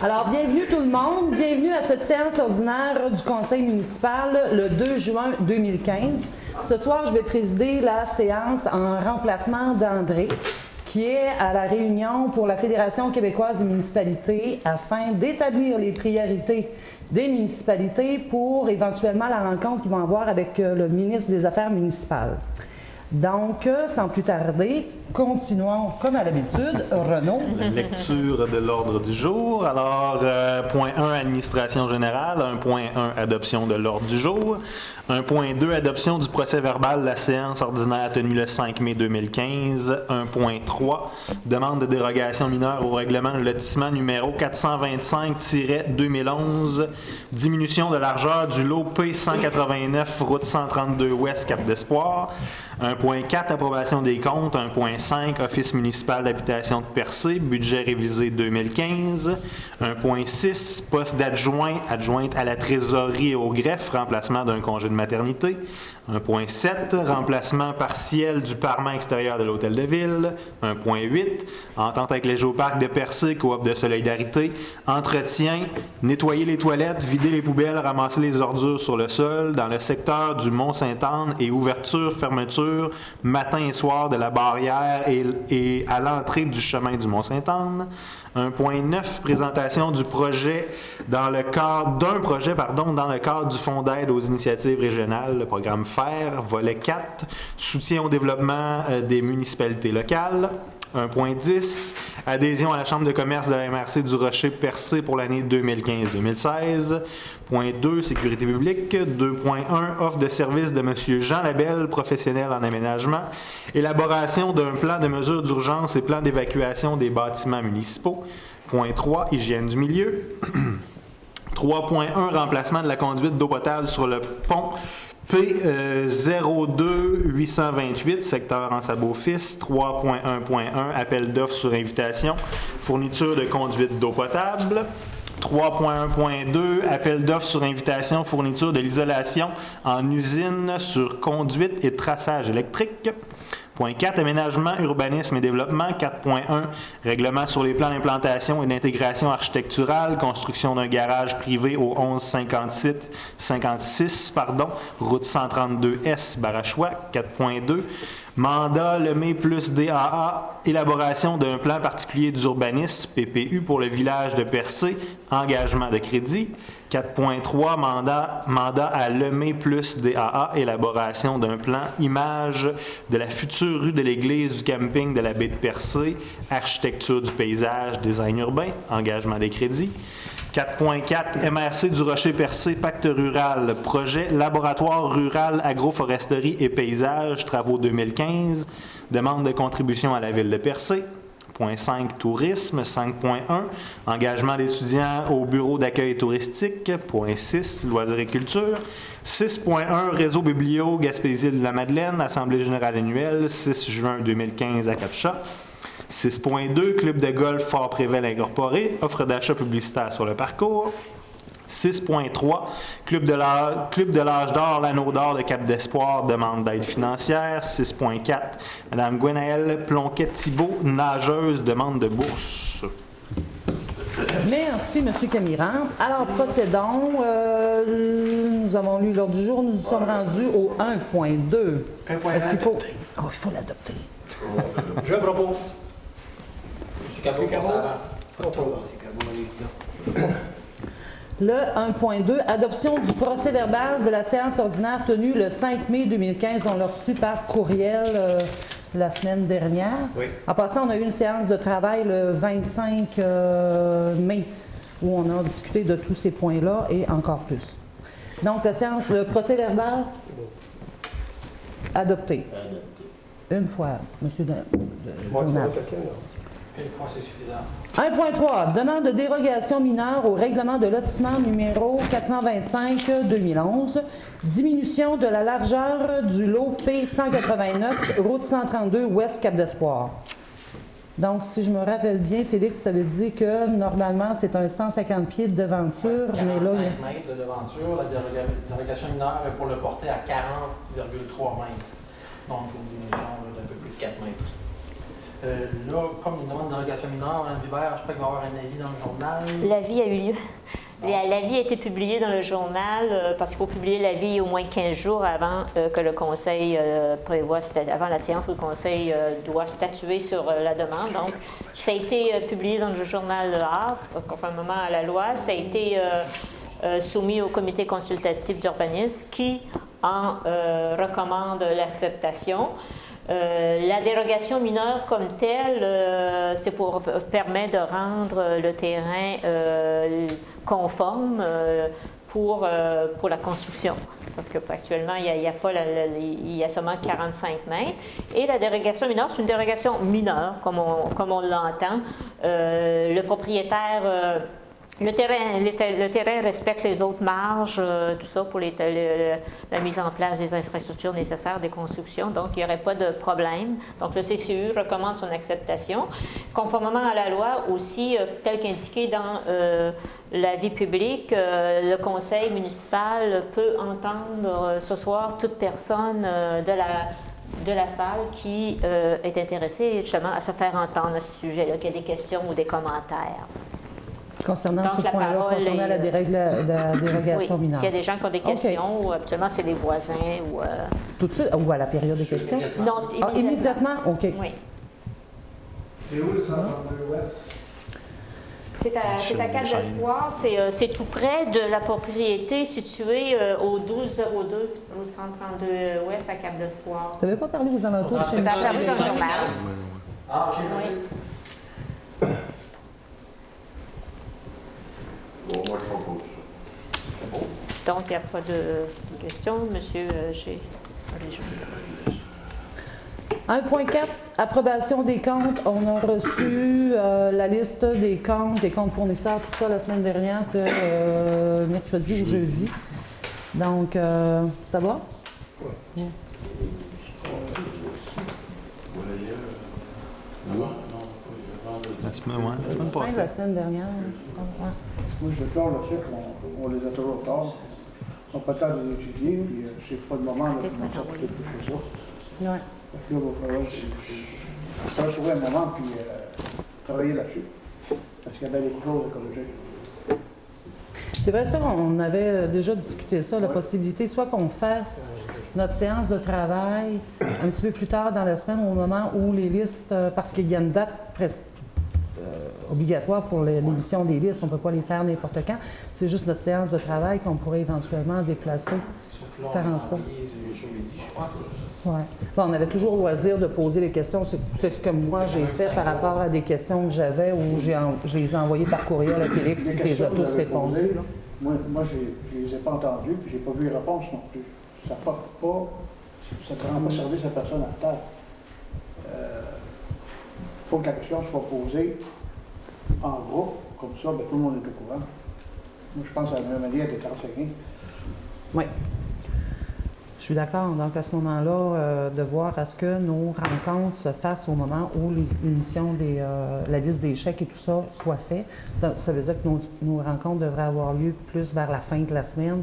Alors, bienvenue tout le monde. Bienvenue à cette séance ordinaire du Conseil municipal le 2 juin 2015. Ce soir, je vais présider la séance en remplacement d'André, qui est à la réunion pour la Fédération québécoise des municipalités afin d'établir les priorités des municipalités pour éventuellement la rencontre qu'ils vont avoir avec le ministre des Affaires municipales. Donc, sans plus tarder, continuons comme à l'habitude. Renaud. Lecture de l'ordre du jour. Alors, point 1, administration générale. 1.1, adoption de l'ordre du jour. 1.2, adoption du procès verbal de la séance ordinaire tenue le 5 mai 2015. 1.3, demande de dérogation mineure au règlement de lotissement numéro 425-2011. Diminution de largeur du lot P189, route 132 Ouest, Cap d'Espoir. 1.4, approbation des comptes. 1.5, Office municipal d'habitation de Percé, budget révisé 2015. 1.6, poste d'adjoint, adjointe à la trésorerie et au greffe, remplacement d'un congé de maternité. 1.7, remplacement partiel du parement extérieur de l'Hôtel de Ville. 1.8, entente avec les géoparcs de Percé, coop de solidarité. Entretien, nettoyer les toilettes, vider les poubelles, ramasser les ordures sur le sol dans le secteur du Mont-Sainte-Anne et ouverture, fermeture, matin et soir de la barrière et à l'entrée du chemin du Mont-Sainte-Anne. 1.9, présentation du projet dans le cadre dans le cadre du Fonds d'aide aux initiatives régionales, le programme FAIR, volet 4, soutien au développement des municipalités locales. 1.10, adhésion à la Chambre de commerce de la MRC du Rocher-Percé pour l'année 2015-2016. Point 2, sécurité publique. 2.1, offre de service de M. Jean Labelle, professionnel en aménagement. Élaboration d'un plan de mesures d'urgence et plan d'évacuation des bâtiments municipaux. Point 3, hygiène du milieu. 3.1, remplacement de la conduite d'eau potable sur le pont P02-828, secteur en Sabot-Fils. 3.1.1, appel d'offres sur invitation, fourniture de conduite d'eau potable. 3.1.2, appel d'offres sur invitation, fourniture de l'isolation en usine sur conduite et traçage électrique. Point 4, aménagement, urbanisme et développement. 4.1, règlement sur les plans d'implantation et d'intégration architecturale, construction d'un garage privé au 1156, route 132S, Barachois. 4.2, mandat Lemay plus DAA, élaboration d'un plan particulier d'urbanisme, PPU, pour le village de Percé, engagement de crédit. 4.3, mandat à Lemay plus DAA, élaboration d'un plan image de la future rue de l'église du camping de la baie de Percé, architecture du paysage, design urbain, engagement des crédits. 4.4, MRC du Rocher-Percé, pacte rural, projet laboratoire rural, agroforesterie et paysage, travaux 2015, demande de contribution à la ville de Percé. 5, tourisme. 5.1, engagement d'étudiants au bureau d'accueil touristique. 6, loisirs et culture. 6.1, réseau biblio Gaspésie-de-la-Madeleine, assemblée générale annuelle, 6 juin 2015 à Captcha. 6.2, club de golf Fort-Prével incorporé, offre d'achat publicitaire sur le parcours. 6.3, club de l'âge d'or, l'anneau d'or de Cap d'Espoir, demande d'aide financière. 6.4, Mme Gwenaëlle Plonquet-Thibault, nageuse, demande de bourse. Merci, M. Camiran. Alors, procédons. Nous avons lu l'ordre du jour. Nous sommes rendus au 1.2. Est-ce qu'il faut... Oh, il faut l'adopter. Je propose. M. Cabot. Le 1.2, adoption du procès verbal de la séance ordinaire tenue le 5 mai 2015. On l'a reçu par courriel la semaine dernière. Oui. En passant, on a eu une séance de travail le 25 mai où on a discuté de tous ces points-là et encore plus. Donc, le procès verbal adopté. Une fois, M. Donald. Une fois, c'est suffisant. 1.3, demande de dérogation mineure au règlement de lotissement numéro 425-2011, diminution de la largeur du lot P189, route 132 Ouest Cap d'Espoir. Donc, si je me rappelle bien, Félix t'avait dit que normalement, c'est un 150 pieds de devanture, mais là... 45 mètres de devanture, la dérogation mineure est pour le porter à 40,3 mètres. Donc, une diminution d'un peu plus de 4 mètres. Là, comme il demande une dérogation mineure, Mme Hubert, je crois qu'il va y avoir un avis dans le journal. L'avis a eu lieu. L'avis a été publié dans le journal parce qu'il faut publier l'avis au moins 15 jours avant que le Conseil prévoit, avant la séance où le Conseil doit statuer sur la demande. Donc, ça a été publié dans le journal Le Havre, conformément à la loi. Ça a été soumis au comité consultatif d'urbanisme qui en recommande l'acceptation. La dérogation mineure comme telle, c'est pour permettre de rendre le terrain conforme pour la construction. Parce qu'actuellement, il y a seulement 45 mètres. Et la dérogation mineure, c'est une dérogation mineure, comme on l'entend. Le propriétaire... Le terrain respecte les autres marges, tout ça, pour la mise en place des infrastructures nécessaires des constructions. Donc, il n'y aurait pas de problème. Donc, le CCU recommande son acceptation. Conformément à la loi aussi, tel qu'indiqué dans l'avis public, le conseil municipal peut entendre ce soir toute personne de la salle qui est intéressée justement à se faire entendre à ce sujet-là, qui a des questions ou des commentaires. Concernant ce point-là, concernant la dérogation oui, mineure. S'il y a des gens qui ont des questions, ou habituellement c'est les voisins ou... Tout de suite, ou à la période des questions? Non, immédiatement? OK. Oui. C'est où le 132 Ouest? C'est à Cap-d'Espoir, c'est tout près de la propriété située au 1202, route 132 Ouest à Cap-d'Espoir. Tu n'avais pas parlé aux alentours de chez C'est apparu dans le journal. Ah, OK, merci. Bon, moi, je propose ça. Donc, il n'y a pas de questions. Monsieur G. 1.4, approbation des comptes. On a reçu la liste des comptes fournisseurs, tout ça la semaine dernière, c'était mercredi ou jeudi. Donc, ça va? Oui. La semaine passée. La semaine dernière. Ouais. Moi, je déplore le fait qu'on les a toujours tard. On n'a pas le temps de les étudier, puis c'est pas le moment de commencer à toucher ça. Ouais. Fait que là, il va falloir ça trouver un moment, puis travailler là-dessus. Parce qu'il y avait beaucoup de choses à corriger. C'est vrai, ça, on avait déjà discuté ça, la possibilité, soit qu'on fasse notre séance de travail un petit peu plus tard dans la semaine, au moment où les listes, parce qu'il y a une date presque obligatoire pour l'émission des listes, on ne peut pas les faire n'importe quand. C'est juste notre séance de travail qu'on pourrait éventuellement déplacer, faire en sorte. Ouais. Bon, on avait toujours le loisir de poser les questions. C'est ce que moi j'ai fait par rapport à des questions que j'avais où je les ai envoyées par courriel à Félix et les a tous répondu. Moi, je ne les ai pas entendus, puis je n'ai pas vu les réponses non plus. Ça ne porte pas, ça ne rend pas service à personne à terre. Il faut que la question soit posée en groupe, comme ça, tout le monde est au courant. Moi, je pense à la même manière d'être enseigné. Oui. Je suis d'accord. Donc, à ce moment-là, de voir à ce que nos rencontres se fassent au moment où l'émission la liste des chèques et tout ça soit fait. Donc, ça veut dire que nos rencontres devraient avoir lieu plus vers la fin de la semaine.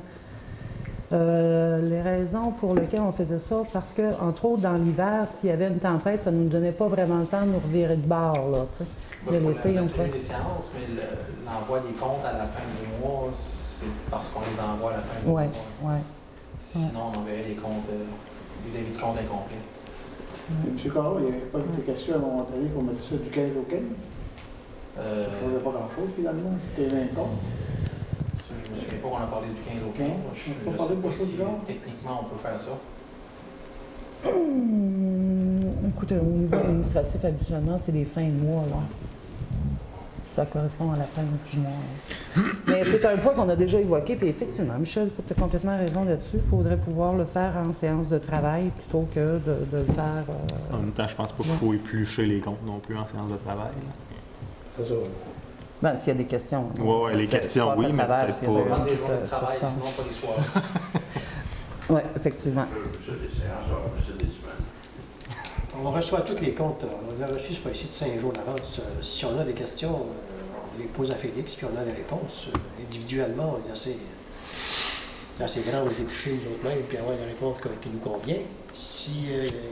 Les raisons pour lesquelles on faisait ça, parce que, entre autres, dans l'hiver, s'il y avait une tempête, ça ne nous donnait pas vraiment le temps de nous revirer de bord, là, tu sais. De l'été, on peut... les séances, mais l'envoi des comptes à la fin du mois, c'est parce qu'on les envoie à la fin du mois. Oui. Sinon, on enverrait les comptes, des avis de compte incomplets. M. Carreau, il n'y avait pas de question à un moment donné qu'on mettait ça du 15 au 15? Ça ne faisait pas grand-chose, finalement. C'était 20 comptes. Je ne me souviens pas qu'on a parlé du 15 au 15. Je ne sais pas si techniquement on peut faire ça. Écoutez, au niveau administratif, habituellement, c'est des fins de mois, là. Ça correspond à la fin du mois. Mais c'est un point qu'on a déjà évoqué, puis effectivement, Michel, tu as complètement raison là-dessus. Il faudrait pouvoir le faire en séance de travail plutôt que de le faire... En même temps, je pense pas qu'il faut éplucher les comptes non plus en séance de travail. C'est ça. Ben, s'il y a des questions. Oui, les questions, oui, mais peut-être On pas. demande des journées de travail, sinon pas les soirs. Oui, effectivement. On reçoit tous les comptes. On a reçu, c'est pas ici de 5 jours d'avance. Si on a des questions, on les pose à Félix, puis on a des réponses. Individuellement, c'est assez grand, on est épluché nous autres mêmes, puis avoir une réponse qui nous convient. Si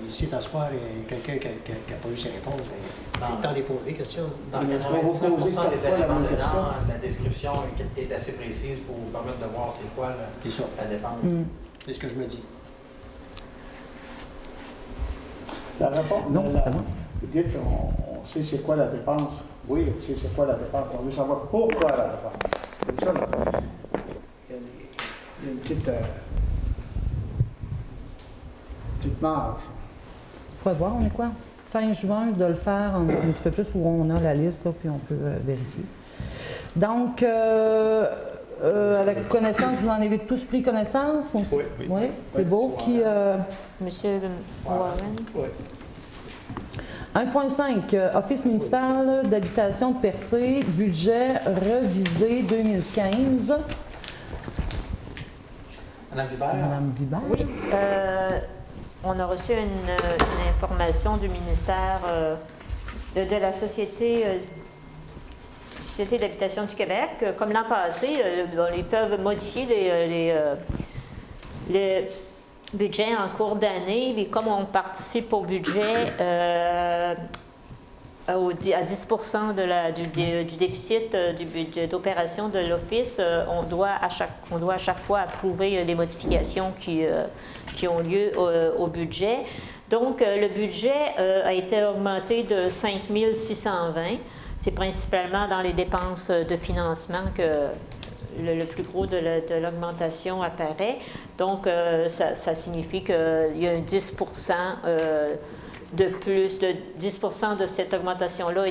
ici, à ce soir, il y a quelqu'un qui n'a pas eu ses réponses, il est temps de poser des questions. Dans Mais 99% des pourquoi la éléments même dedans, question? la description est assez précise pour vous permettre de voir c'est quoi C'est ça. la dépense. C'est ce que je me dis. La réponse, Non, c'est bon. vous dites on sait c'est quoi la dépense. Oui, on sait c'est quoi la dépense. On veut savoir pourquoi la dépense. C'est ça le problème. Il y a une petite marge. On va voir, on est quoi? Fin juin, de le faire un petit peu plus où on a la liste, là, puis on peut vérifier. Donc, à la connaissance, vous en avez tous pris connaissance? Oui. Oui, c'est beau. Qui, Monsieur Warren? Oui. 1.5, Office municipal d'habitation de Percé, budget revisé 2015. Madame Vibert? Madame Vibert. Oui. On a reçu une information du ministère de la Société d'habitation du Québec. Comme l'an passé, ils peuvent modifier les budget en cours d'année, mais comme on participe au budget à 10 du déficit d'opération de l'Office, on doit à chaque fois approuver les modifications qui ont lieu au budget. Donc, le budget a été augmenté de 5 620. C'est principalement dans les dépenses de financement que le plus gros de l'augmentation apparaît. Donc, ça signifie qu'il y a un 10 de plus. 10 de cette augmentation-là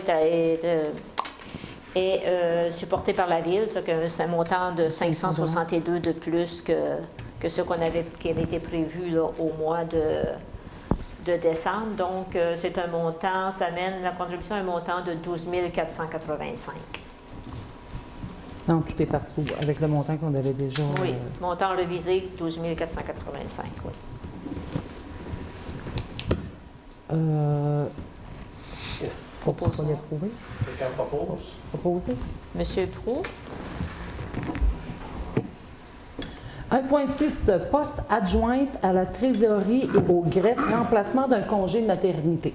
est supporté par la Ville. C'est un montant de 562 de plus que ce qui avait été prévu là, au mois de décembre. Donc, c'est un montant, ça amène la contribution à un montant de 12 485. Non, tout est partout, avec le montant qu'on avait déjà. Oui, montant revisé, 12 485, oui. Faut que ce soit approuvé. Quelqu'un propose? Proposé. Monsieur Proulx? 1.6, poste adjointe à la trésorerie et au greffe, remplacement d'un congé de maternité.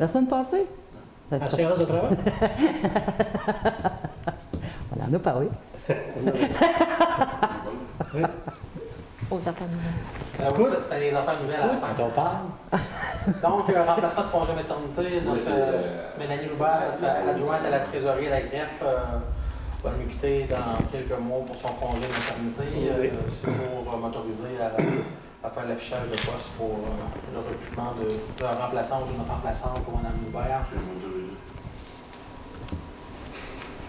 La semaine passée? Ben, La séance de travail? On en a parlé. Aux affaires nouvelles. C'était les affaires nouvelles à la fin. Quand on parle. Donc, remplacement de congé maternité, notre Mélanie Loubert, adjointe à la trésorerie et à la greffe, va nous quitter dans quelques mois pour son congé de maternité. C'est pour m'autoriser à faire l'affichage de poste pour le recrutement d'un remplaçant ou d'une remplaçante pour Mme Loubert.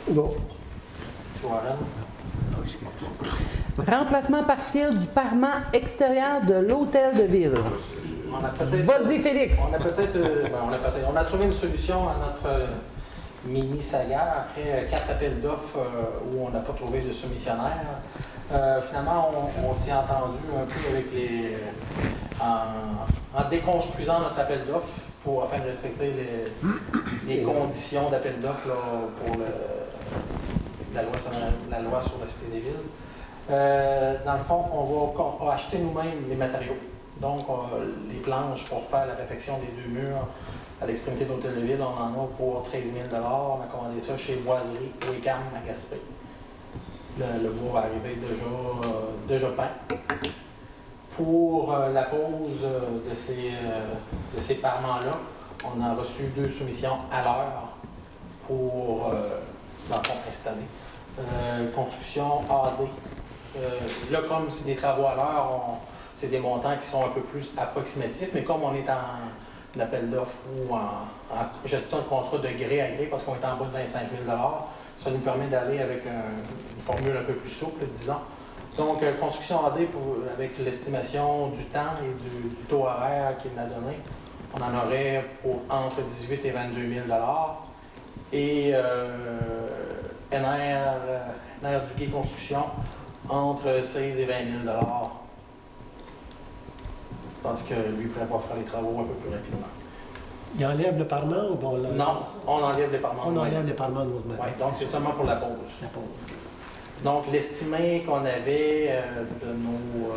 Bon. Warren. Remplacement partiel du parement extérieur de l'hôtel de ville. Vas-y, Félix. On a trouvé une solution à notre mini-saga après 4 appels d'offres où on n'a pas trouvé de soumissionnaire. Finalement, on s'est entendu un peu avec en déconstruisant notre appel d'offres afin de respecter les conditions d'appel d'offres pour la loi sur la Cité des villes. Dans le fond, on va acheter nous-mêmes les matériaux. Donc, les planches pour faire la réfection des 2 murs à l'extrémité de l'hôtel de ville, on en a pour 13 000 $. On a commandé ça chez Boiserie Wickham à Gaspé. Le bois va arriver déjà peint. Pour la pose de ces parements-là, on a reçu 2 soumissions à l'heure pour, dans le fond, installer. Construction AD. Là, comme c'est des travaux à l'heure, c'est des montants qui sont un peu plus approximatifs, mais comme on est en appel d'offres ou en gestion de contrat de gré à gré, parce qu'on est en bas de 25 000 $, ça nous permet d'aller avec une formule un peu plus souple, disons. Donc, construction AD avec l'estimation du temps et du taux horaire qu'il m'a donné, on en aurait pour entre 18 et 22 000 $. Et NR Duguay Construction entre 16 et 20 000 $. Je pense que lui prévoit faire les travaux un peu plus rapidement. Il enlève le parement ou on Non, on enlève les parements. On enlève les parements de notre main. Oui, donc c'est seulement pour la pause. La pause. Donc, l'estimé qu'on avait de nos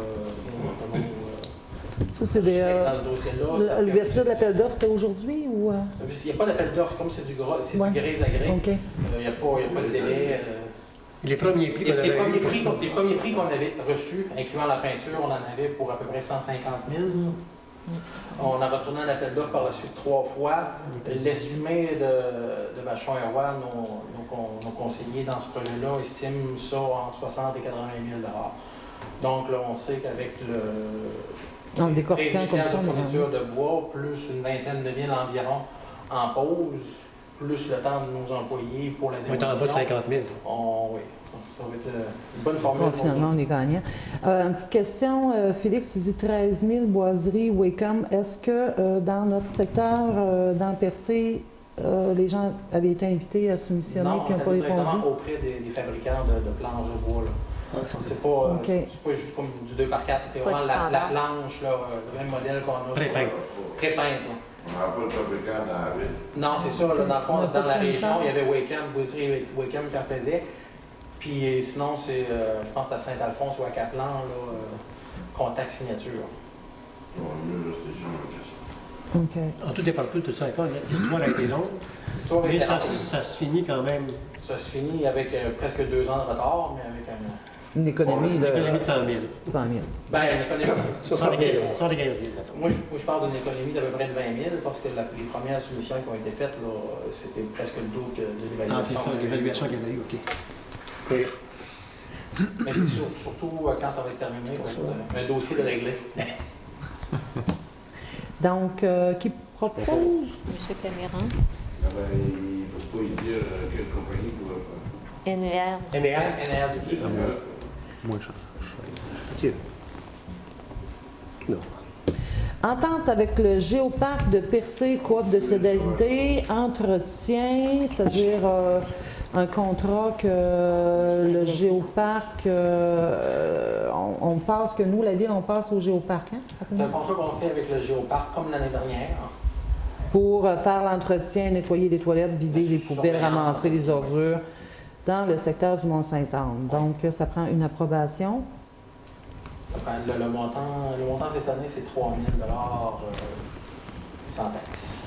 Ça, c'est des. dans ce dossier-là. L'ouverture de l'appel d'offres, c'était aujourd'hui ou. Il n'y a pas d'appel d'offres, comme c'est du gras, c'est Ouais. du gré à gré. OK. Il n'y a pas de délai. Les premiers prix qu'on avait eu pour ça. Les premiers prix qu'on avait reçus, incluant la peinture, on en avait pour à peu près 150 000. On a retourné un appel d'offres par la suite 3 fois. L'estimé de Vachon et Roy, nos conseillers dans ce projet-là, estiment ça entre 60 et 80 000 $. Donc là, on sait qu'avec En décortiquant 13 comme 000 ça, de mais fourniture de bois, plus une vingtaine de mille environ en pause, plus le temps de nos employés pour la On est en démolition. bas de 50 000. Oui, ça va être une bonne formule. pour finalement, nous. on est gagnant. Une petite question, Félix, tu dis 13 000 boiseries, Wacom. Est-ce que dans notre secteur, dans le Percé, les gens avaient été invités à soumissionner Non, et on n'ont pas est directement répondu? auprès des fabricants de planches de bois. Là. C'est pas, OK. c'est pas juste comme du 2x4, c'est pas vraiment du la standard. planche, là, le même modèle qu'on a. Pré-peinte. Pré-peinte. là. On n'a pas de fabricant dans la ville. Non, c'est ça. Là, dans le fond, On a pas dans de la région, fournisseur. il y avait Wacom, Boiserie Wacom qui en faisait. Puis sinon, c'est, je pense que c'est à Saint-Alphonse ou à Caplan, là, contact signature. On va mieux rester chez nous que ça. OK. En tout et partout, tout ça, l'histoire a été longue, L'histoire mais était longue. ça se finit quand même. Ça se finit avec presque 2 ans de retard, mais avec un. Une économie Une de économie de 100 000. 100 000. Ben, une économie. 75 000, mettons. Moi, je parle d'une économie d'à peu près de 20 000 parce que les premières soumissions qui ont été faites, là, c'était presque le double de l'évaluation. Ah, c'est ça, l'évaluation qu'il y avait eu, OK. Oui. Mais c'est surtout quand ça va être terminé, ça va être un dossier de régler. Donc, qui propose? M. Camiran, Ah ben, il ne faut pas y dire quelle compagnie doit faire. NVR. NR. NR du Guy. Moi, je Non. Entente avec le Géoparc de Percé, coop de solidarité, entretien, c'est-à-dire un contrat que le Géoparc, on passe, que nous, la ville, on passe au Géoparc, hein? C'est un contrat qu'on fait avec le Géoparc comme l'année dernière. Pour faire l'entretien, nettoyer les toilettes, vider les poubelles, ramasser les ordures dans le secteur du Mont-Sainte-Anne. Donc, ça prend une approbation. Ça prend le montant cette année, c'est 3 000 sans taxe.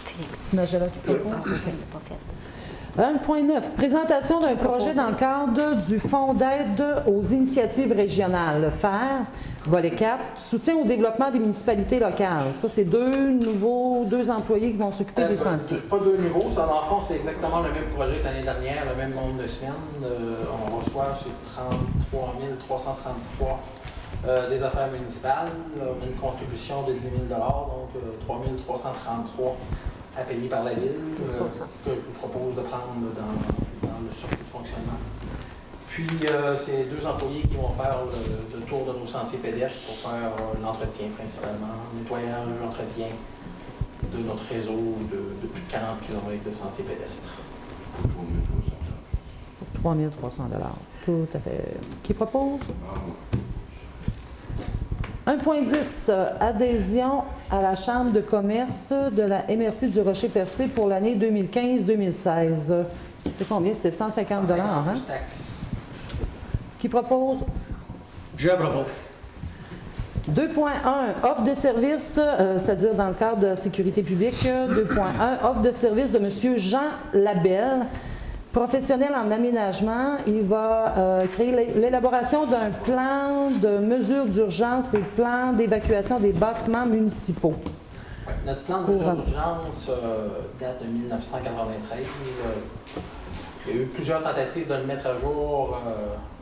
Félix. C'est Magella qui propose. Ah, je ne l'ai pas fait. 1.9. Présentation d'un projet dans le cadre du Fonds d'aide aux initiatives régionales, le FAIR, volet 4, soutien au développement des municipalités locales. Ça, c'est deux employés qui vont s'occuper des sentiers. Pas 2 niveaux. Ça, dans le fond, c'est exactement le même projet que l'année dernière, le même nombre de semaines. On reçoit sur 33 333 des affaires municipales. On a une contribution de 10 000 donc 3 333 à payer par la ville, que 10%. je vous propose de prendre dans le surcoût de fonctionnement. Puis, c'est 2 employés qui vont faire le tour de nos sentiers pédestres pour faire l'entretien principalement, nettoyage, entretien de notre réseau de plus de 40 km de sentiers pédestres. 3 300 Tout à fait. Qui propose? 1.10, adhésion à la Chambre de commerce de la MRC du Rocher-Percé pour l'année 2015-2016. C'était combien? C'était 150 hein? plus taxes. Qui propose? Je propose. 2.1, offre de service, c'est-à-dire dans le cadre de la sécurité publique. 2.1, offre de service de M. Jean Labelle, professionnel en aménagement. Il va créer l'élaboration d'un plan de mesures d'urgence et plan d'évacuation des bâtiments municipaux. Ouais, notre plan de mesures d'urgence date de 1993. Il y a eu plusieurs tentatives de le mettre à jour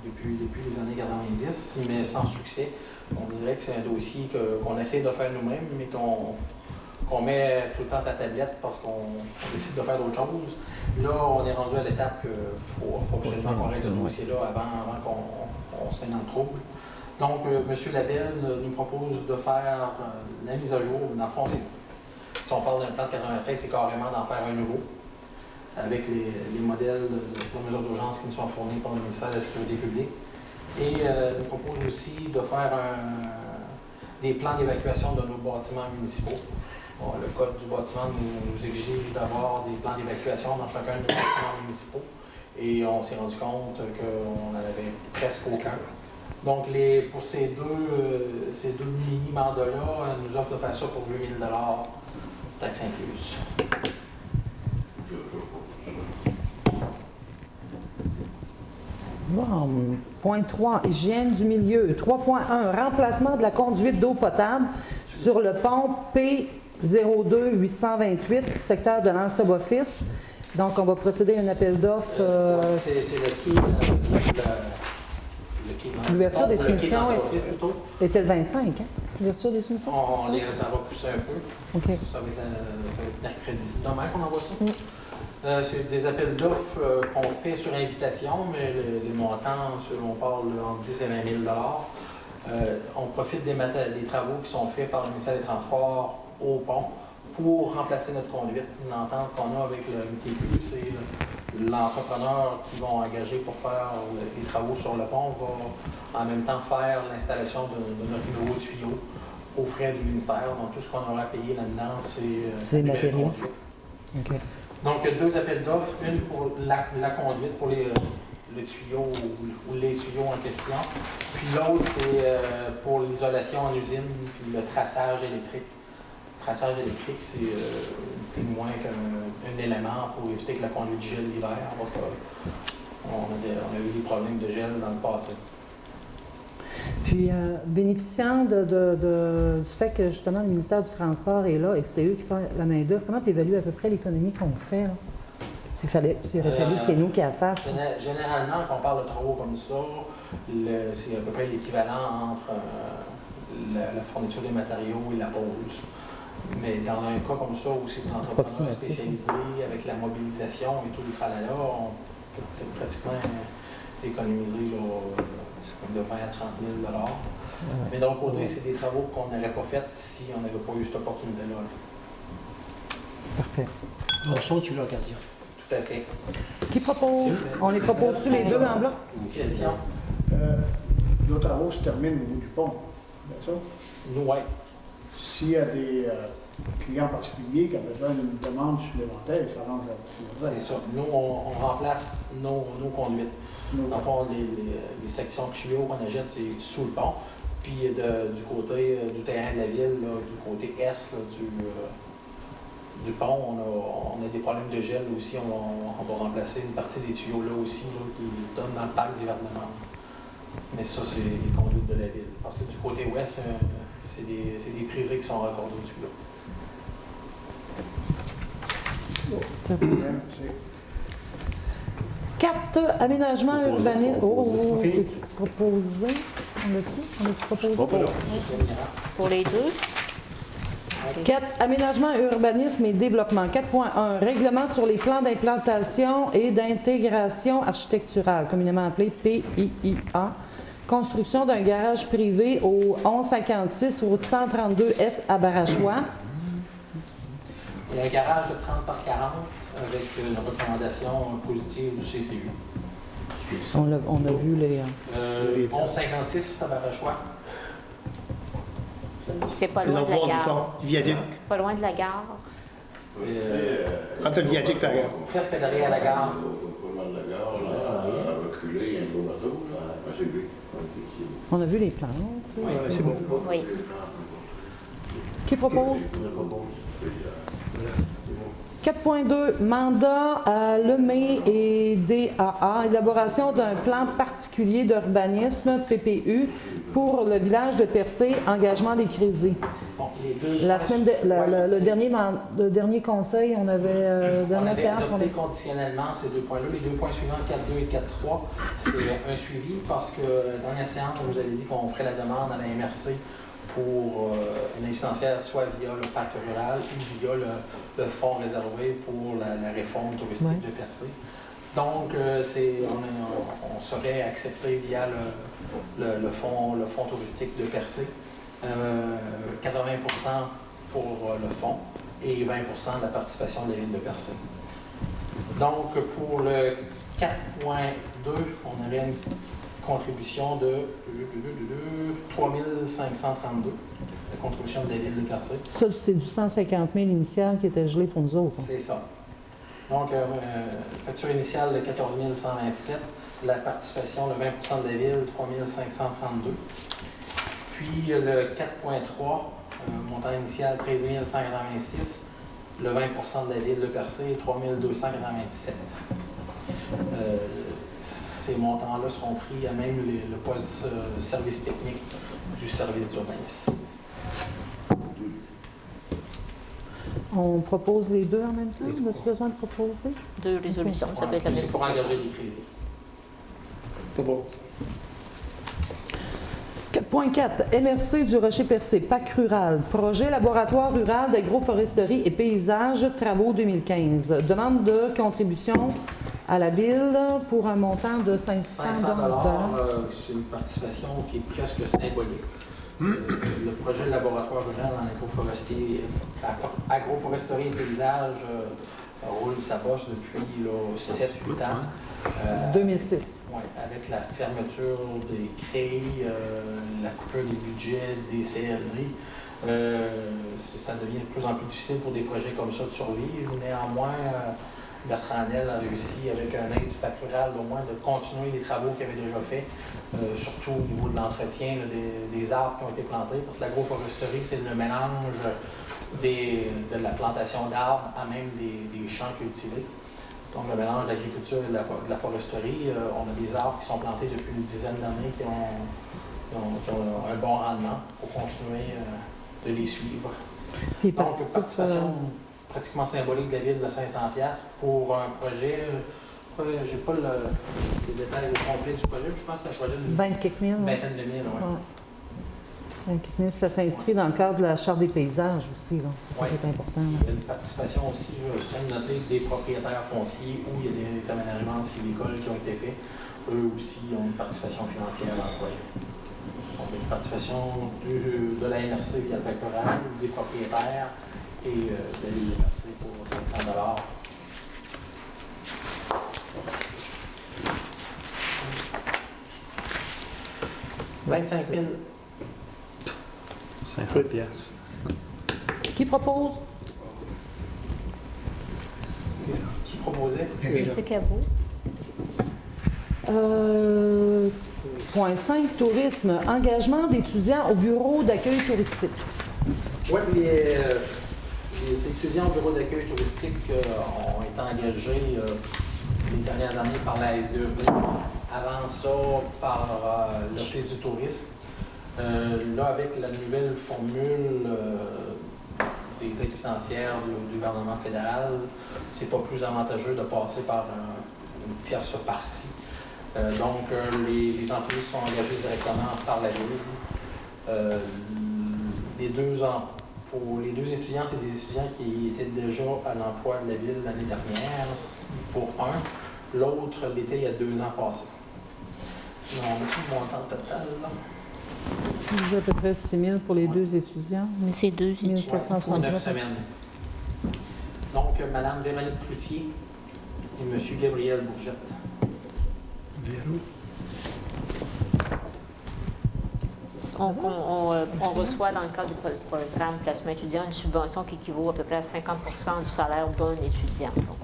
depuis les années 90, mais sans succès. On dirait que c'est un dossier qu'on essaie de faire nous-mêmes, mais qu'on met tout le temps sa tablette parce qu'on décide de faire d'autres choses. Là, on est rendu à l'étape qu'il faut absolument qu'on règle ce dossier-là avant qu'on se mette dans le trouble. Donc, M. Labelle nous propose de faire la mise à jour. Dans le fond, si on parle d'un plan de 93, c'est carrément d'en faire un nouveau, avec les modèles de mesures d'urgence qui nous sont fournis par le ministère de la Sécurité publique. Et nous propose aussi de faire des plans d'évacuation de nos bâtiments municipaux. Bon, le code du bâtiment nous exige d'avoir des plans d'évacuation dans chacun de nos bâtiments municipaux. et on s'est rendu compte qu'on en avait presque aucun. Donc, pour ces deux mini-mandats-là, elle nous offre de faire ça pour 8 000 taxes incluses. Bon. Point 3, hygiène du milieu. 3.1, remplacement de la conduite d'eau potable sur le pont P02-828, secteur de l'Anse-Office. Donc, on va procéder à un appel d'offres. C'est le quai L'ouverture des soumissions était le 25, hein? L'ouverture des soumissions? On les réserve pousser un peu. OK. Ça va être mercredi. Demain qu'on envoie ça. C'est des appels d'offres qu'on fait sur invitation, mais les montants, on parle entre 10 et 20 000 on profite des travaux qui sont faits par le ministère des Transports au pont pour remplacer notre conduite. Une entente qu'on a avec le MTQ, c'est l'entrepreneur qui va engager pour faire les travaux sur le pont va en même temps faire l'installation de notre nouveau tuyau aux frais du ministère. Donc tout ce qu'on aura à payer là-dedans, c'est les matériaux. OK. Donc, il y a deux appels d'offres, une pour la conduite, pour le tuyau ou les tuyaux en question, puis l'autre, c'est pour l'isolation en usine, puis le traçage électrique. Le traçage électrique, c'est moins qu'un élément pour éviter que la conduite gèle l'hiver, parce qu'on a eu des problèmes de gel dans le passé. Puis, bénéficiant du fait que justement le ministère du Transport est là et que c'est eux qui font la main-d'œuvre, comment tu évalues à peu près l'économie qu'on fait? S'il aurait fallu que c'est nous qui la fassions. Généralement, quand on parle de travaux comme ça, c'est à peu près l'équivalent entre la fourniture des matériaux et la pause. Mais dans un cas comme ça, où c'est des entrepreneurs spécialisés avec la mobilisation et tout le tralala, on peut pratiquement économiser de 20 à 30 000 $. Mais d'un autre côté, c'est des travaux qu'on n'aurait pas fait si on n'avait pas eu cette opportunité-là. Parfait. Donc, ça, tu l'occasion. Tout à fait. Qui propose? On les propose tous les deux en bloc? Question? Nos travaux se terminent au bout du pont, c'est ça? Nous, oui. S'il y a des clients particuliers qui ont besoin d'une demande supplémentaire, ça arrange la C'est ça. Nous, on remplace nos conduites. Dans le fond, les sections de tuyaux qu'on achète, c'est sous le pont. Puis du côté du terrain de la ville, là, du côté est là, du pont, on a des problèmes de gel aussi. On va remplacer une partie des tuyaux là aussi là, qui donnent dans le parc d'Hivernement. Mais ça, c'est les conduites de la ville. Parce que du côté ouest, c'est des privés qui sont raccordés au tuyau. Merci. 4, aménagement urbanisme. Peux-tu proposer? On a-tu proposé? Pour les deux. 4, aménagement, urbanisme et développement. 4.1, règlement sur les plans d'implantation et d'intégration architecturale, communément appelé PIIA. Construction d'un garage privé au 1156 route 132 S à Barachois. Il y a un garage de 30 par 40 avec une recommandation positive du CCU. On a vu les... 1156 à Barachois. C'est pas loin de la L'envoi du gare. pont, viaduc. Pas loin de la gare. Entre le viaduc et la gare. Presque derrière la gare. Pas mal de la gare, là, à reculer, il y a un gros bateau, là, à Cébu. On a vu les plans. Ouais, c'est bon. Oui. Qui propose? 4.2, mandat à l'EME et DAA, élaboration d'un plan particulier d'urbanisme, PPU, pour le village de Percé, engagement des crédits. Bon, les deux La semaine le dernier conseil, on avait dans la séance, adopté conditionnellement ces deux points-là. Les deux points suivants, 4.2 et 4.3, c'est un suivi parce que dans la séance, on nous avait dit qu'on ferait la demande à la MRC pour une aide financière, soit via le pacte rural ou via le fonds réservé pour la réforme touristique de Percé. Donc, on serait accepté via le fonds touristique de Percé, 80% pour le fonds et 20% de la participation de la ville de Percé. Donc, pour le 4.2, on avait une contribution de 3 532, la contribution de la ville de Percé. Ça, c'est du 150 000 initial qui était gelé pour nous autres. C'est ça. Donc, facture initiale de 14 127, la participation de 20 de la ville, 3 532. Puis le 4.3, montant initial 13 186, le 20 de la ville de Percé, 3 297. Ces montants-là seront pris à même le poste service technique du service d'urbanisme. On propose les deux en même temps? As-tu besoin de proposer? 2 résolutions, ça peut être la même. C'est pour engager les crédits. C'est bon. 4.4, MRC du Rocher-Percé, PAC rural, projet laboratoire rural d'agroforesterie et paysage, travaux 2015. Demande de contribution à la ville pour un montant de 500 $500, $. c'est une participation qui est presque symbolique. Le projet laboratoire rural en agroforesterie et paysage roule sa bosse depuis 7-8 ans. 2006. Oui, avec la fermeture des CREI, la coupure des budgets, des CLD, ça devient de plus en plus difficile pour des projets comme ça de survivre. Néanmoins, Bertrand Hanel a réussi, avec un aide du PAC rural au moins, de continuer les travaux qu'il avait déjà faits, surtout au niveau de l'entretien des arbres qui ont été plantés, parce que l'agroforesterie, c'est le mélange de la plantation d'arbres à même des champs cultivés. Donc, le mélange de l'agriculture et de la foresterie, on a des arbres qui sont plantés depuis une dizaine d'années qui ont un bon rendement. Il faut continuer de les suivre. Puis Donc, participation pratiquement symbolique de la ville de 500$ pour un projet. Je n'ai pas les détails complets du projet, mais je pense que c'est un projet de 20 quelques mille. vingtaine de mille. Ouais. 20 quelques mille, ça s'inscrit dans le cadre de la Charte des paysages aussi. Là. Ça, Ouais. c'est important. Il y a une participation aussi, je tiens à noter, des propriétaires fonciers où il y a des aménagements sylvicoles qui ont été faits. Eux aussi ont une participation financière dans le projet. Donc, une participation de la MRC via le PAC rural, des propriétaires et de la ville de Percé pour 500 $. « 25 000. 5 piastres. Qui propose? Qui proposait? M. Cabot. Point 5, tourisme. Engagement d'étudiants au bureau d'accueil touristique. Oui, les étudiants au bureau d'accueil touristique ont été engagés les dernières années par la SDEP. Avant ça, par l'Office du tourisme. Là, avec la nouvelle formule des aides financières du gouvernement fédéral, c'est pas plus avantageux de passer par une tierce partie. Donc, les employés sont engagés directement par la ville. Pour les deux étudiants, c'est des étudiants qui étaient déjà à l'emploi de la ville l'année dernière, pour un. L'autre l'était il y a 2 ans passés. On a-tu le montant total, là? J'ai à peu près 6 000 pour les deux étudiants. C'est 2 étudiants. 1469. 9 semaines. Donc, Mme Véronique Cloutier et M. Gabriel Bourgette. Véro. On reçoit dans le cadre du programme placement étudiant une subvention qui équivaut à peu près à 50 du salaire d'un étudiant. Donc,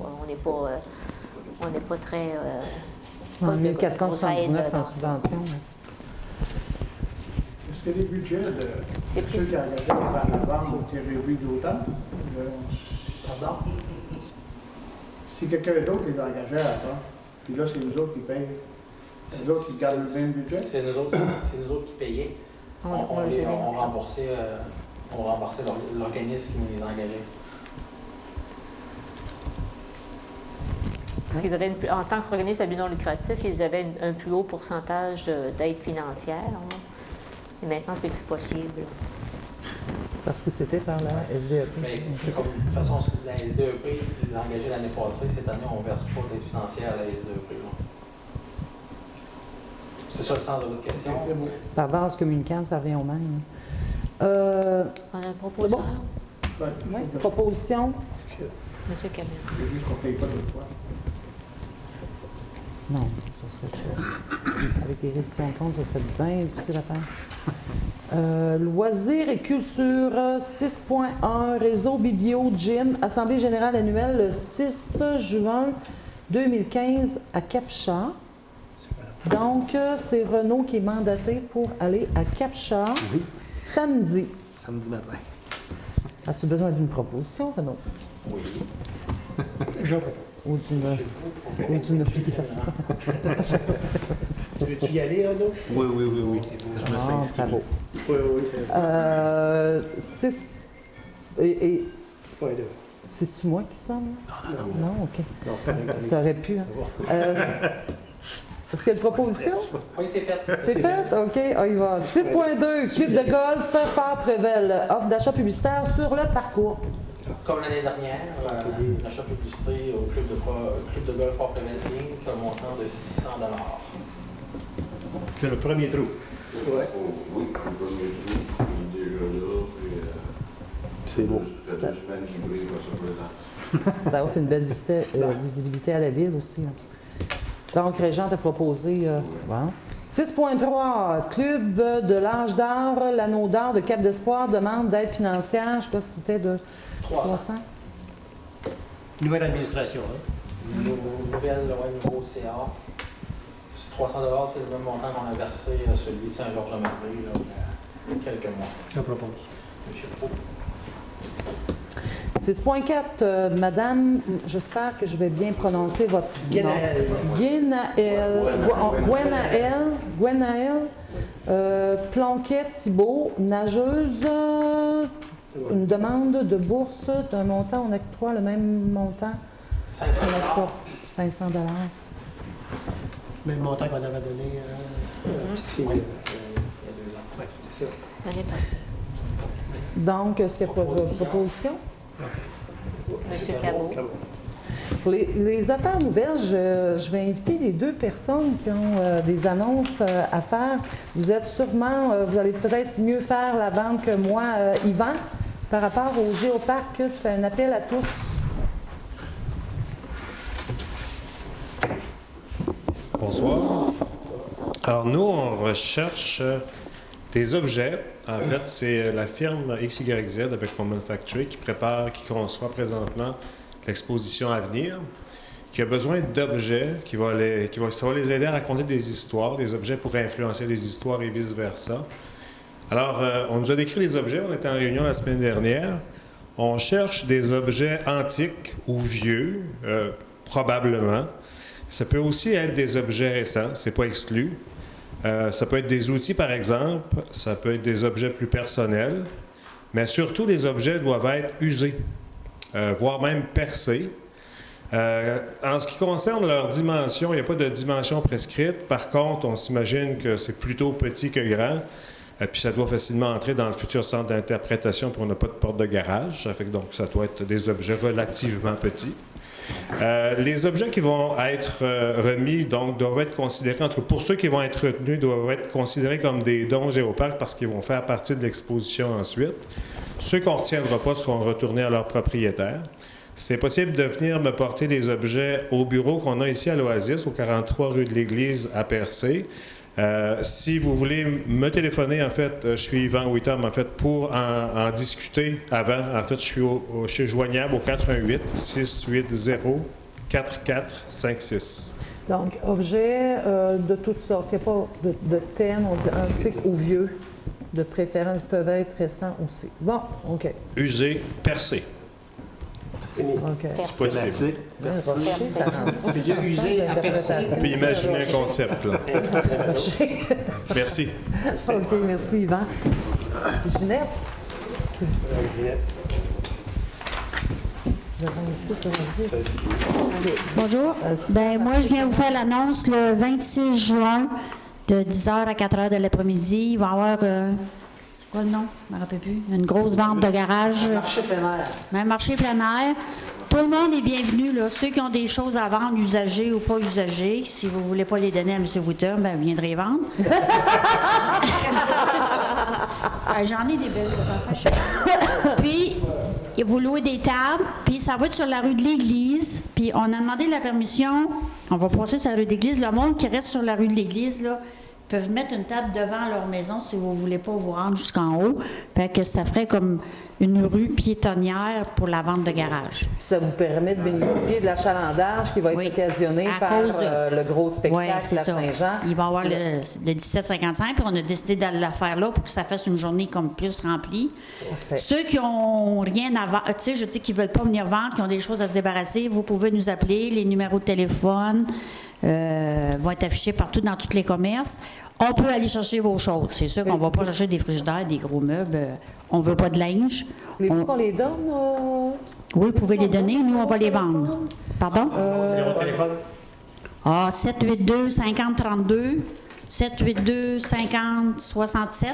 on n'est pas très... En pas de 1479 en grosse aide subvention. Est-ce que les budgets de C'est ceux plus... qui engageaient avant la vente ont été réduits d'autant? Pardon? Si quelqu'un d'autre les engageait avant, puis là, c'est nous autres qui payent. C'est nous autres qui gardent le même budget? C'est nous autres qui payaient. On remboursait l'organisme qui nous les engageait. Parce qu'ils avaient en tant qu'organisme à but non lucratif, ils avaient un plus haut pourcentage d'aide financière. Là. Et maintenant, c'est plus possible. Parce que c'était par la SDEP. Mais de toute façon, la SDEP l'a engagé l'année passée. Cette année, on ne verse pas d'aide financière à la SDEP. C'est ça le sens de votre question? Par base communicante, ça revient au même. On a un proposeur, Oui, proposition. M. Cameron. J'ai vu qu'on ne paye pas d'autres fois. Non, ça serait pas. Avec les redditions de comptes, ça serait bien difficile à faire. Loisirs et culture, 6.1, réseau Biblio Gym, Assemblée générale annuelle le 6 juin 2015 à Cap-Chat. Donc, c'est Renaud qui est mandaté pour aller à Cap-Chat samedi. Samedi matin. As-tu besoin d'une proposition, Renaud? Oui. Je réponds. Ou d'une obligation? Tu veux-tu y aller, Renaud? Oui. Je me sens inscrit. Bravo. Oui. 6... Et Ouais, là. c'est-tu moi qui sonne? Non, OK. Non, c'est pas bien. Ça aurait pu. Hein. Est-ce qu'il y a une proposition? Oui, c'est fait. C'est fait? OK, on y va. 6.2, club de golf, Fort-Prével, offre d'achat publicitaire sur le parcours. Comme l'année dernière, l'achat publicité au club de golf Fort-Prével Inc. montant de 600 $. C'est le premier trou. Ouais. Oui, le premier trou, il est déjà là, puis C'est beau. ça fait 2 semaines qu'il brille, ça présente. Ça offre une belle visibilité à la ville aussi. Hein. Donc, Régent t'a proposé... bon. 6.3, Club de l'âge d'or, l'anneau d'or de Cap d'Espoir demande d'aide financière. Je ne sais pas si c'était de 300. Nouvelle administration, hein? Nouveau CA. 300 $, c'est le même montant qu'on a versé à celui de Saint-Georges-de-Marie il y a quelques mois. Je propose. Monsieur Pro. 6.4, Madame, j'espère que je vais bien prononcer votre nom. Gwenaëlle Planquet-Thibault, nageuse, une demande de bourse d'un montant, on octroie le même montant. 500 $. 500 $. Même montant qu'on avait donné à la petite fille. Il y a 2 ans. Oui, c'est ça. L'année passée. Donc, est-ce qu'il y a proposition? Monsieur Cabot. Pour les affaires nouvelles, je vais inviter les 2 personnes qui ont des annonces à faire. Vous êtes sûrement, vous allez peut-être mieux faire la vente que moi, Yvan, par rapport au Géoparc. Je fais un appel à tous. Bonsoir. Alors, nous, on recherche des objets. En fait, c'est la firme XYZ avec Moment Factory qui conçoit présentement l'exposition à venir, qui a besoin d'objets ça va les aider à raconter des histoires. Les objets pourraient influencer les histoires et vice-versa. Alors, on nous a décrit les objets. On était en réunion la semaine dernière. On cherche des objets antiques ou vieux, probablement. Ça peut aussi être des objets récents, c'est pas exclu. Ça peut être des outils, par exemple, ça peut être des objets plus personnels, mais surtout, les objets doivent être usés, voire même percés. En ce qui concerne leur dimension, il n'y a pas de dimension prescrite. Par contre, on s'imagine que c'est plutôt petit que grand, puis ça doit facilement entrer dans le futur centre d'interprétation, puis on n'a pas de porte de garage. Ça fait que donc ça doit être des objets relativement petits. Les objets qui vont être remis, donc, doivent être considérés, en tout cas pour ceux qui vont être retenus, doivent être considérés comme des dons Géoparc parce qu'ils vont faire partie de l'exposition ensuite. Ceux qu'on ne retiendra pas seront retournés à leur propriétaire. C'est possible de venir me porter des objets au bureau qu'on a ici à l'Oasis, au 43 rue de l'Église à Percé. Si vous voulez me téléphoner, en fait, je suis Yvan Whittam, en fait, pour en discuter avant. En fait, je suis joignable au 418-680-4456. Donc, objets de toutes sortes. Il n'y a pas de thème, on dit antique ou vieux. De préférence, peuvent être récents aussi. Bon, OK. Usé, percé, OK. si possible. Rocher, ça rentre. On peut dire usé à percer. Puis imaginez un concept, là. Merci. OK, merci, Yvan. Ginette? Bonjour. Ben moi, je viens vous faire l'annonce le 26 juin de 10h à 4h de l'après-midi. Il va y avoir, c'est quoi le nom? Je ne me rappelle plus. Une grosse vente de garage. Marché plein air. Un marché plein air. Tout le monde est bienvenu, là. Ceux qui ont des choses à vendre, usagées ou pas usagées. Si vous ne voulez pas les donner à M. Whittam, ben vous viendrez vendre. J'en ai des belles. Puis, vous louez des tables, puis ça va être sur la rue de l'Église. Puis, on a demandé la permission On va passer sur la rue de l'Église. Le monde qui reste sur la rue de l'Église, là, peuvent mettre une table devant leur maison si vous ne voulez pas vous rendre jusqu'en haut. Fait que ça ferait comme une rue piétonnière pour la vente de garage. Ça vous permet de bénéficier de l'achalandage qui va être Oui. occasionné À par cause de- le gros Oui, spectacle c'est à ça. Saint-Jean. Il va y avoir le 1755, puis on a décidé de la faire là pour que ça fasse une journée comme plus remplie. Parfait. Ceux qui ont rien à vendre, tu sais, je dis qu'ils ne veulent pas venir vendre, qui ont des choses à se débarrasser, vous pouvez nous appeler. Les numéros de téléphone vont être affichés partout dans tous les commerces. On peut aller chercher vos choses. C'est sûr qu'on ne va pas chercher des frigidaires, des gros meubles. On ne veut pas de linge. Voulez-vous qu'on les donne? Oui, vous pouvez les donner. Nous, on va les vendre. Pardon? Numéro de téléphone? Ah, 782-5032, 782-5067,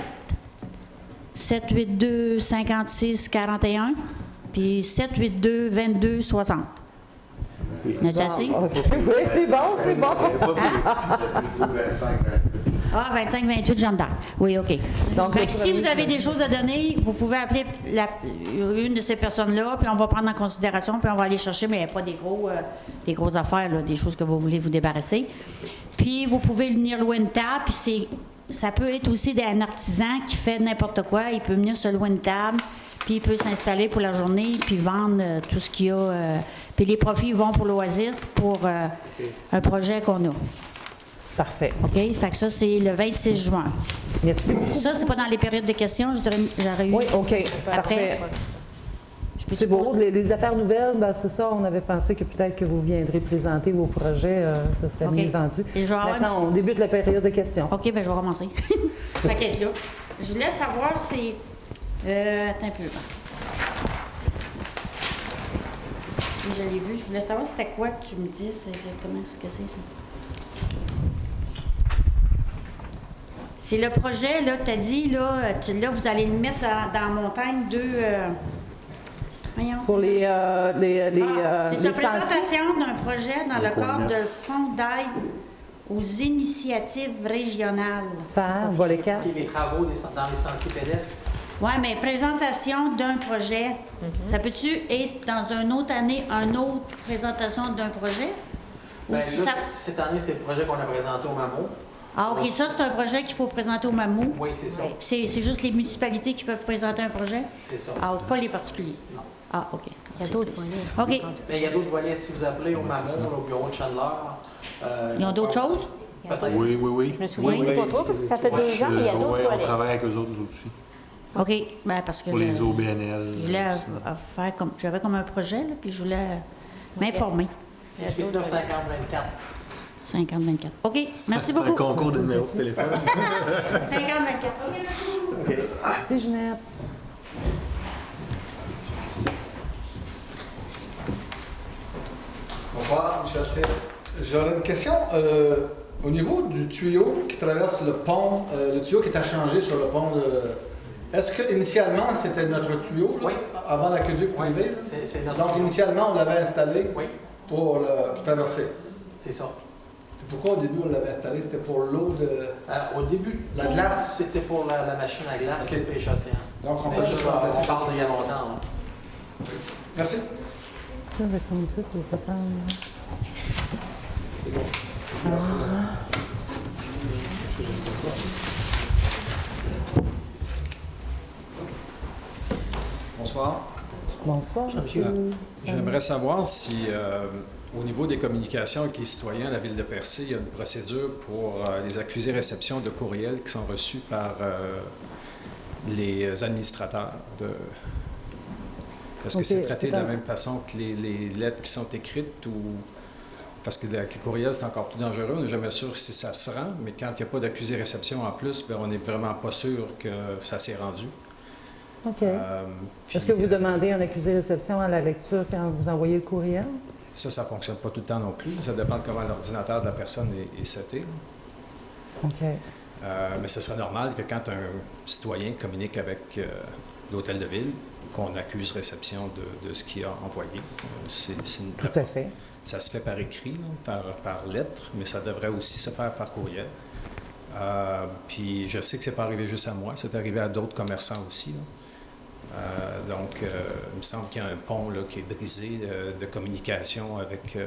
782-5641, puis 782-2260. N'as-tu assez? OK. Oui, c'est bon, c'est bon. Ah, 25-28 Jeanne d'Arc. Oui, OK. Donc, Fait que si vous avez des choses à donner, vous pouvez appeler une de ces personnes-là, puis on va prendre en considération, puis on va aller chercher, mais pas des grosses affaires, là, des choses que vous voulez vous débarrasser. Puis vous pouvez venir louer une table, puis ça peut être aussi un artisan qui fait n'importe quoi. Il peut venir se louer une table, puis il peut s'installer pour la journée, puis vendre tout ce qu'il y a. Puis les profits vont pour l'Oasis, pour un projet qu'on a. Parfait. OK? Fait que ça, c'est le 26 juin. Merci beaucoup. Ça, c'est pas dans les périodes de questions. J'aurais eu. Oui, OK. Après. Parfait. Je peux C'est beau. Les affaires nouvelles, ben, c'est ça. On avait pensé que peut-être que vous viendrez présenter vos projets. Ça serait OK. mieux vendu. Et je vais avoir Maintenant, une- on débute la période de questions. OK, bien, je vais commencer. Fait qu'être là. Je voulais savoir si. Attends un peu. Je l'ai vu. Je voulais savoir c'était quoi que tu me dis, c'est exactement ce que c'est, ça. C'est le projet, là, tu as dit, là, là, vous allez le mettre dans la montagne voyons, Pour les c'est ça, les sentiers. présentation d'un projet dans le cadre de Fonds d'aide aux initiatives régionales. Faire, volet 4. Les travaux dans les sentiers pédestres. Oui, mais présentation d'un projet. Ça peut-tu être dans une autre année, une autre présentation d'un projet? Ou Ben, si là, ça... cette année, c'est le projet qu'on a présenté au MAMO. Ah, OK, ça, c'est un projet qu'il faut présenter au MAMO. Oui, c'est ça. C'est juste les municipalités qui peuvent présenter un projet? C'est ça. Ah, pas les particuliers? Non. Ah, OK. Il y a d'autres volets. OK. Mais il y a d'autres volets. Si vous appelez au MAMO, au bureau de Chandler. Ils ont d'autres choses? Peut-être. Oui, oui, oui. Je me souviens pas trop parce que ça fait 2 ans, mais il y a d'autres Ouais, on volets. travaille avec eux autres aussi. OK. Ben, parce que Pour les OBNL. je voulais faire comme... J'avais comme un projet, là, puis je voulais m'informer. 689 50 24. 50-24. OK. Merci C'est un beaucoup. 50-24. concours de numéro de téléphone. OK, merci beaucoup. Merci, Ginette. Bonsoir, M. Assier. J'aurais une question. Au niveau du tuyau qui traverse le pont, le tuyau qui est changé sur le pont, est-ce qu'initialement c'était notre tuyau, là, Oui. avant l'aqueduc privé? là? C'est notre Donc tuyau. initialement on l'avait installé Oui, pour traverser. c'est ça. Pourquoi au début on l'avait installé? C'était pour l'eau de... Au début, La glace? c'était pour la machine à glace, Ok. le pêche océan. Donc on Mais fait ça, juste on remplacer. parle d'il y a longtemps. Là. Merci. Ça, avec comme ça, faut pas prendre. Bonsoir. Bonsoir, monsieur. J'aimerais savoir si, au niveau des communications avec les citoyens à la ville de Percé, il y a une procédure pour les accusés-réceptions de courriels qui sont reçus par les administrateurs. Est-ce que Ok, c'est traité c'est de la un- même façon que les lettres qui sont écrites ou... Parce que avec les courriels, c'est encore plus dangereux. On n'est jamais sûr si ça se rend, mais quand il n'y a pas d'accusé-réception en plus, bien, on n'est vraiment pas sûr que ça s'est rendu. OK. Puis, Est-ce que vous demandez un accusé-réception à la lecture quand vous envoyez le courriel? Ça ne fonctionne pas tout le temps non plus. Ça dépend de comment l'ordinateur de la personne est seté. OK. Mais ce serait normal que quand un citoyen communique avec l'hôtel de ville, qu'on accuse réception de ce qu'il a envoyé. Tout à fait. Ça se fait par écrit, là, par lettre, mais ça devrait aussi se faire par courriel. Puis je sais que c'est pas arrivé juste à moi, c'est arrivé à d'autres commerçants aussi, là. Donc, il me semble qu'il y a un pont là, qui est brisé de communication avec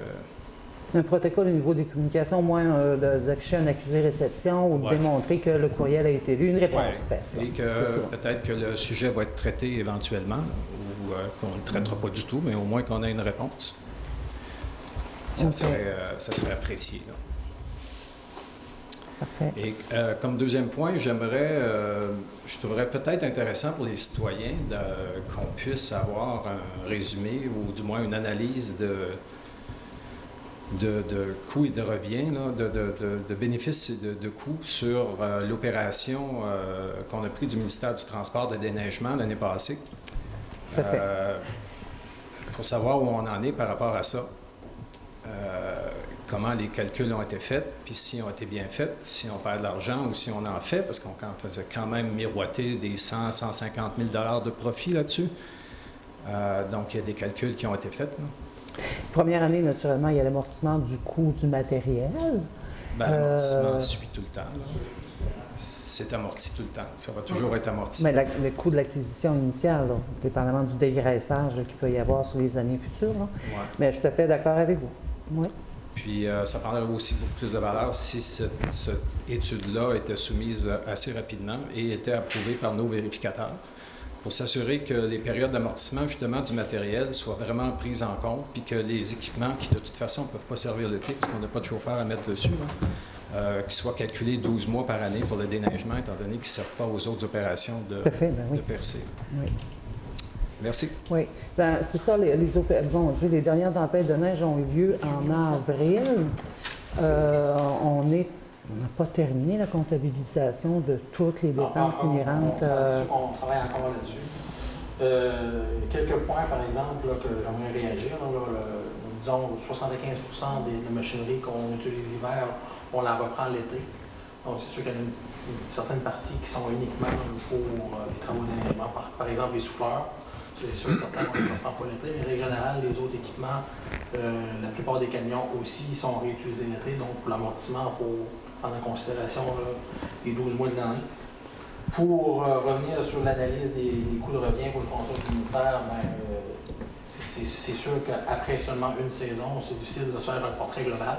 Un protocole au niveau des communications, au moins d'afficher un accusé-réception ou de démontrer que le courriel a été lu, une réponse. Ouais. Et que peut-être que le sujet va être traité éventuellement, ou qu'on ne le traitera pas du tout, mais au moins qu'on ait une réponse. Ça serait apprécié. Là. Parfait. Et comme deuxième point, je trouverais peut-être intéressant pour les citoyens qu'on puisse avoir un résumé ou du moins une analyse de coûts et de revient, là, de bénéfices et de coûts sur l'opération qu'on a pris du ministère du Transport de déneigement l'année passée. Pour savoir où on en est par rapport à ça. Comment les calculs ont été faits, puis s'ils ont été bien faits, si on perd de l'argent ou si on en fait, parce qu'on faisait quand même miroiter des 100 150 000 $ de profit là-dessus. Donc, il y a des calculs qui ont été faits. Là. Première année, naturellement, il y a l'amortissement du coût du matériel. Bien, l'amortissement suit tout le temps. Là. C'est amorti tout le temps. Ça va toujours être amorti. Mais le coût de l'acquisition initiale, là, dépendamment du dégraissage qu'il peut y avoir sur les années futures. Là. Ouais. Mais je suis tout à fait d'accord avec vous. Oui. Puis, ça prendrait aussi beaucoup plus de valeur si cette étude-là était soumise assez rapidement et était approuvée par nos vérificateurs pour s'assurer que les périodes d'amortissement, justement, du matériel soient vraiment prises en compte puis que les équipements qui, de toute façon, ne peuvent pas servir l'été parce qu'on n'a pas de chauffeur à mettre dessus, qui soient calculés 12 mois par année pour le déneigement, étant donné qu'ils ne servent pas aux autres opérations de percée. Oui. N'a Oui. Bien, c'est ça, les dernières tempêtes de neige ont eu lieu en avril. On n'a pas terminé la comptabilisation de toutes les dépenses inhérentes. On travaille encore là-dessus. Quelques points, par exemple, là, que j'aimerais réagir. Disons, 75% des machineries qu'on utilise l'hiver, on la reprend l'été. Donc, c'est sûr qu'il y a une certaine partie qui sont uniquement pour les travaux d'énergement. Par exemple, les souffleurs. C'est sûr que certains, on ne les reprend pas l'été, mais en règle générale, les autres équipements, la plupart des camions aussi sont réutilisés l'été. Donc, pour l'amortissement, il faut prendre en considération les 12 mois de l'année. Pour revenir sur l'analyse des coûts de revient pour le contrôle du ministère, c'est sûr qu'après seulement une saison, c'est difficile de se faire un portrait global,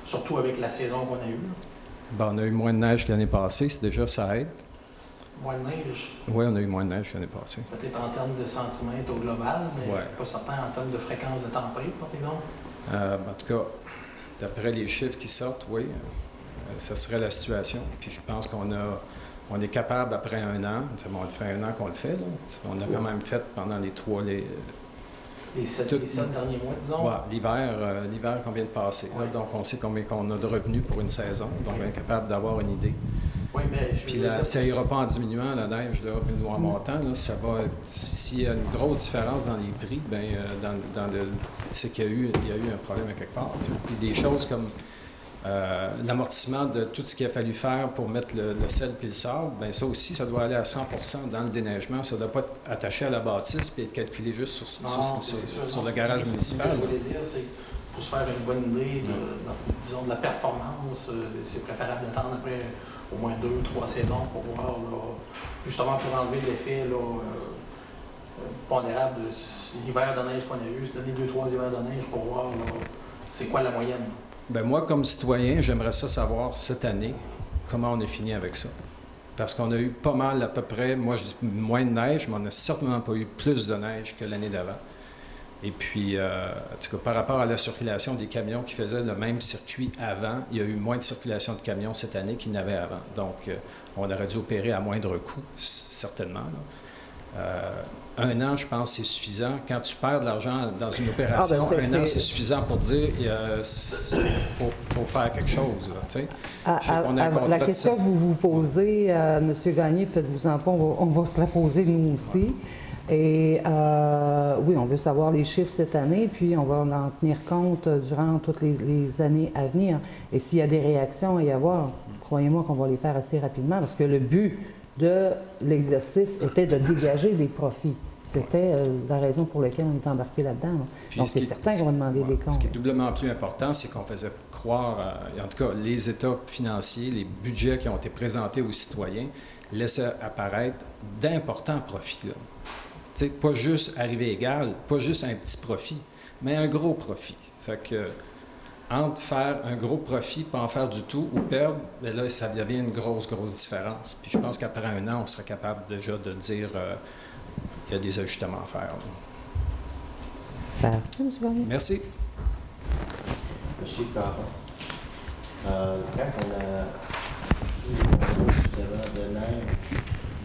surtout avec la saison qu'on a eue. Ben, on a eu moins de neige que l'année passée, déjà ça aide. Moins de neige? Oui, on a eu moins de neige l'année passée. Peut-être en termes de centimètres au global, mais je ne suis pas certain en termes de fréquence de tempête, par exemple. En tout cas, d'après les chiffres qui sortent, oui, ça serait la situation. Puis je pense on est capable, après un an, ça fait un an qu'on le fait, là. On a quand même fait pendant les 7 derniers mois, disons? Oui, l'hiver qu'on vient de passer. Ouais. Donc, on sait combien qu'on a de revenus pour une saison. Donc, on est capable d'avoir une idée. Oui, mais puis ça n'ira pas en diminuant, la neige, là, ou en montant. Là, ça va. S'il y a une grosse différence dans les prix, bien, c'est qu'il y a eu un problème à quelque part. Puis des choses comme l'amortissement de tout ce qu'il a fallu faire pour mettre le sel et le sable, bien, ça aussi, ça doit aller à 100% dans le déneigement. Ça ne doit pas être attaché à la bâtisse et être calculé juste sur le garage municipal. Ce que je voulais dire, c'est pour se faire une bonne idée de la performance, c'est préférable d'attendre après au moins 2 ou 3 saisons pour voir, là, justement pour enlever l'effet pondérable de l'hiver de neige qu'on a eu, se donner 2 ou 3 hivers de neige pour voir c'est quoi la moyenne. Bien, moi, comme citoyen, j'aimerais ça savoir cette année comment on est fini avec ça. Parce qu'on a eu pas mal, à peu près, moi je dis moins de neige, mais on n'a certainement pas eu plus de neige que l'année d'avant. Et puis, en tout cas, par rapport à la circulation des camions qui faisaient le même circuit avant, il y a eu moins de circulation de camions cette année qu'il n'y en avait avant. Donc, on aurait dû opérer à moindre coût, certainement. Un an, je pense, c'est suffisant. Quand tu perds de l'argent dans une opération, un an, c'est suffisant pour dire qu'il faut faire quelque chose. La question que vous vous posez, M. Gagné, faites-vous-en pas, on va se la poser nous aussi. Et oui, on veut savoir les chiffres cette année, puis on va en tenir compte durant toutes les années à venir. Et s'il y a des réactions à y avoir, croyez-moi qu'on va les faire assez rapidement, parce que le but de l'exercice était de dégager des profits. C'était la raison pour laquelle on est embarqué là-dedans. Là. Donc, c'est certain qu'on va demander des comptes. Ce qui est doublement plus important, c'est qu'on faisait croire, en tout cas, les états financiers, les budgets qui ont été présentés aux citoyens, laissaient apparaître d'importants profits. Là. T'sais, pas juste arriver égal, pas juste un petit profit, mais un gros profit. Fait que entre faire un gros profit, pas en faire du tout, ou perdre, bien là, ça devient une grosse différence. Puis je pense qu'après un an, on serait capable déjà de dire qu'il y a des ajustements à faire. Parfait, M. Gagné. Merci. Monsieur Caron, quand on a justement de neige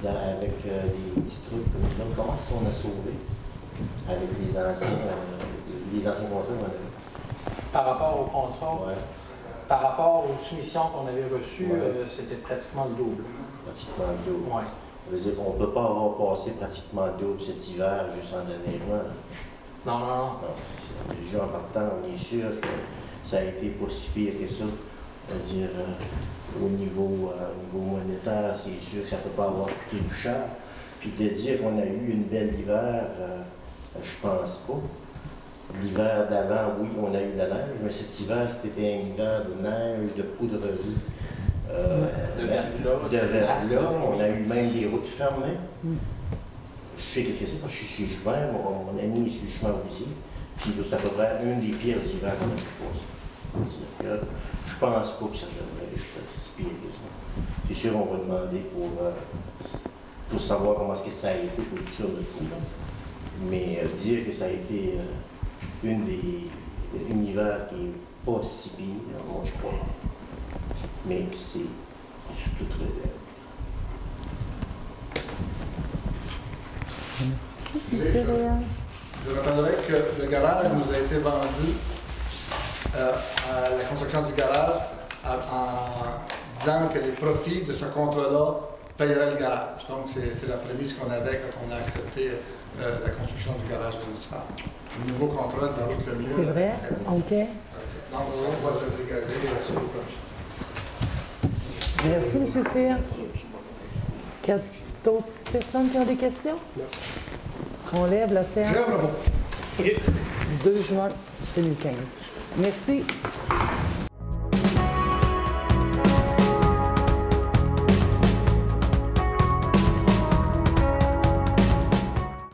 avec des petits trucs comme ça, comment est-ce qu'on a sauvé avec les anciens contrats qu'on avait? Par rapport au contrat, Ouais, par rapport aux soumissions qu'on avait reçues, Ouais. c'était pratiquement le double. pratiquement le double. Ouais. Ça veut dire qu'on ne peut pas avoir passé pratiquement le double cet hiver juste en déneigement. Non. Non, déjà en partant, on est sûr que ça a été pas si pire que ça. C'est-à-dire, au niveau monétaire, c'est sûr que ça ne peut pas avoir coûté plus cher. Puis de dire qu'on a eu une belle hiver, je pense pas. L'hiver d'avant, oui, on a eu de la neige, mais cet hiver, c'était un hiver de neige, de poudrerie. De verglas. On a eu même des routes fermées. Je sais qu'est-ce que c'est, parce que je suis juin, mon ami est sur chemin aussi. Puis c'est à peu près une des pires hivers qu'on a pu passer. Je pense pas que ça devrait être si pire que ça. C'est sûr, on va demander pour savoir comment est-ce que ça a été pour tout sur le coup. Là. Mais dire que ça a été un hiver qui n'est pas si pire, moi je crois. Mais c'est sur toute réserve. Monsieur Réal. Je rappellerai que le garage nous a été vendu à la construction du garage en disant que les profits de ce contrat-là paieraient le garage. Donc, c'est la prémisse qu'on avait quand on a accepté la construction du garage municipal. Le nouveau contrat de la route le mieux. C'est vrai? OK. Donc, on va se dégager sur le prochain. Merci, M. Cyr. Est-ce qu'il y a d'autres personnes qui ont des questions? On lève la séance. 2 juin 2015. Merci.